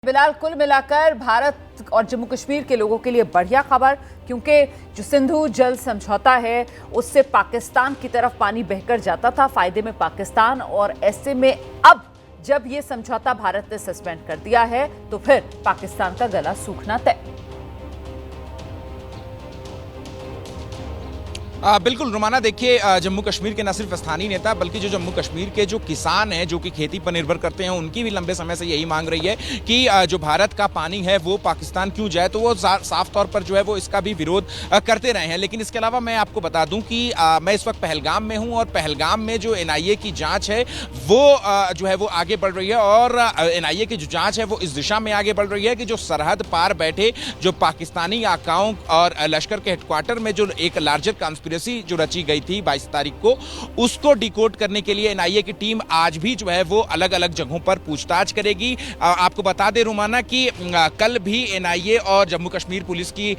बिलाल, कुल मिलाकर भारत और जम्मू कश्मीर के लोगों के लिए बढ़िया खबर, क्योंकि जो सिंधु जल समझौता है उससे पाकिस्तान की तरफ पानी बहकर जाता था, फायदे में पाकिस्तान। और ऐसे में अब जब ये समझौता भारत ने सस्पेंड कर दिया है तो फिर पाकिस्तान का गला सूखना तय। बिल्कुल रुमाना, देखिए जम्मू कश्मीर के न सिर्फ स्थानीय नेता बल्कि जो जम्मू कश्मीर के जो किसान हैं जो कि खेती पर निर्भर करते हैं, उनकी भी लंबे समय से यही मांग रही है कि जो भारत का पानी है वो पाकिस्तान क्यों जाए, तो वो साफ तौर पर जो है वो इसका भी विरोध करते रहे हैं। लेकिन इसके अलावा मैं आपको बता दूं कि मैं इस वक्त पहलगाम में हूं और पहलगाम में जो NIA की जाँच है वो जो है वो आगे बढ़ रही है। और NIA की जो जाँच है वो इस दिशा में आगे बढ़ रही है कि जो सरहद पार बैठे जो पाकिस्तानी आकाओं और लश्कर के हेडक्वार्टर में जो एक लार्जर कॉन्स्पिरेसी जो रची गई थी 22 तारीख को, उसको डिकोड करने के लिए NIA की टीम आज भी जो है वो अलग अलग जगहों पर पूछताछ करेगी। आपको बता दें रुमाना कि कल भी NIA और जम्मू कश्मीर पुलिस की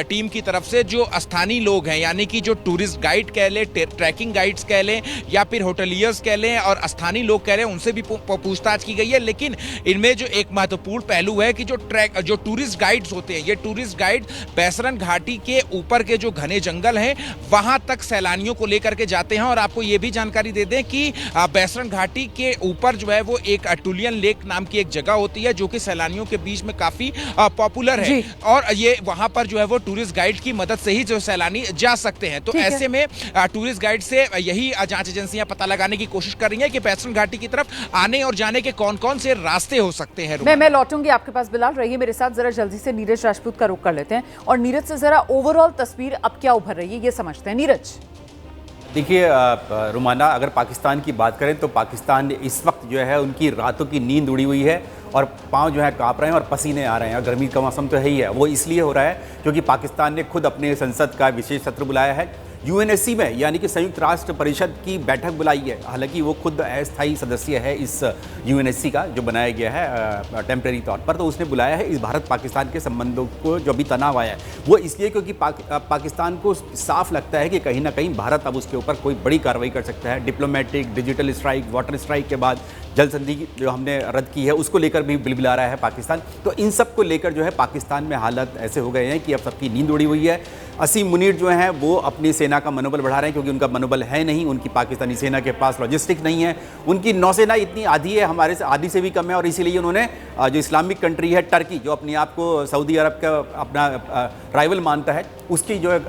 टीम की तरफ से जो स्थानीय लोग हैं, यानी कि जो टूरिस्ट गाइड कह लें, ट्रैकिंग गाइड्स कह लें या फिर होटलियर्स कह लें और स्थानीय लोग कह लें, उनसे भी पूछताछ की गई है। लेकिन इनमें जो एक महत्वपूर्ण पहलू है कि जो टूरिस्ट गाइड्स होते हैं, ये टूरिस्ट गाइड बैसरन घाटी के ऊपर के जो घने जंगल हैं वहां तक सैलानियों को लेकर के जाते हैं। और आपको यह भी जानकारी दे दें कि बैसरन घाटी के ऊपर जो है वो एक अटुलियन लेक नाम की एक जगह होती है जो कि सैलानियों के बीच में काफी पॉपुलर है। और ये वहां पर जो है वो टूरिस्ट गाइड की मदद से ही जो सैलानी जा सकते हैं। तो ऐसे में टूरिस्ट गाइड से यही जांच एजेंसियां पता लगाने की कोशिश कर रही हैं कि बैसरन घाटी की तरफ आने और जाने के कौन कौन से रास्ते हो सकते हैं। मैं लौटूंगी आपके पास बिलाल, रहिए मेरे साथ। जरा जल्दी से नीरज राजपूत का रुख कर लेते हैं और नीरज से जरा ओवरऑल तस्वीर अब क्या उभर रही है ये समझते हैं। नीरज, देखिए रुमाना, अगर पाकिस्तान की बात करें तो पाकिस्तान इस वक्त जो है उनकी रातों की नींद उड़ी हुई है और पाँव जो है काँप रहे हैं और पसीने आ रहे हैं। और गर्मी का मौसम तो है ही है, वो इसलिए हो रहा है क्योंकि पाकिस्तान ने खुद अपने संसद का विशेष सत्र बुलाया है। UNSC में, यानी कि संयुक्त राष्ट्र परिषद की बैठक बुलाई है। हालांकि वो खुद अस्थायी सदस्य है इस UNSC का, जो बनाया गया है टेम्परेरी तौर पर, तो उसने बुलाया है। इस भारत पाकिस्तान के संबंधों को जो भी तनाव आया है वो इसलिए क्योंकि पाकिस्तान को साफ लगता है कि कहीं ना कहीं भारत अब उसके ऊपर कोई बड़ी कार्रवाई कर सकता है। Diplomatic, digital strike, water strike के बाद जल संधि जो हमने रद्द की है उसको लेकर भी बिलबिला रहा है पाकिस्तान। तो इन सब को लेकर जो है पाकिस्तान में हालात ऐसे हो गए हैं कि अब सबकी नींद उड़ी हुई है। असीम मुनीर जो हैं वो अपनी सेना का मनोबल बढ़ा रहे हैं क्योंकि उनका मनोबल है नहीं, उनकी पाकिस्तानी सेना के पास लॉजिस्टिक नहीं है। उनकी नौसेना इतनी आधी है, हमारे से आधी से भी कम है। और इसीलिए उन्होंने जो इस्लामिक कंट्री है टर्की, जो अपने आप को सऊदी अरब का अपना राइवल मानता है, उसकी जो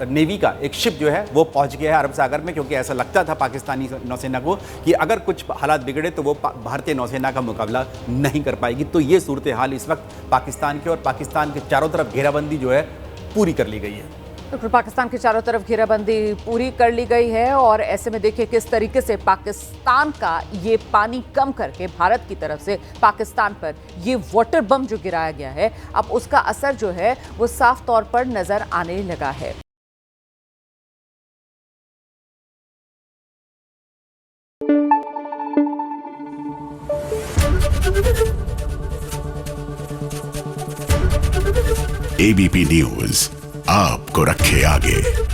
नेवी का एक शिप जो है वो पहुंच गया है अरब सागर में, क्योंकि ऐसा लगता था पाकिस्तानी नौसेना को कि अगर कुछ हालात बिगड़े तो वो भारतीय नौसेना का मुकाबला नहीं कर पाएगी। तो ये सूरत हाल इस वक्त पाकिस्तान के, और पाकिस्तान के चारों तरफ घेराबंदी जो है पूरी कर ली गई है। तो पाकिस्तान के चारों तरफ घेराबंदी पूरी कर ली गई है और ऐसे में देखिए किस तरीके से पाकिस्तान का ये पानी कम करके भारत की तरफ से पाकिस्तान पर ये वाटर बम जो गिराया गया है, अब उसका असर जो है वो साफ तौर पर नजर आने लगा है। ABP न्यूज आपको रखे आगे।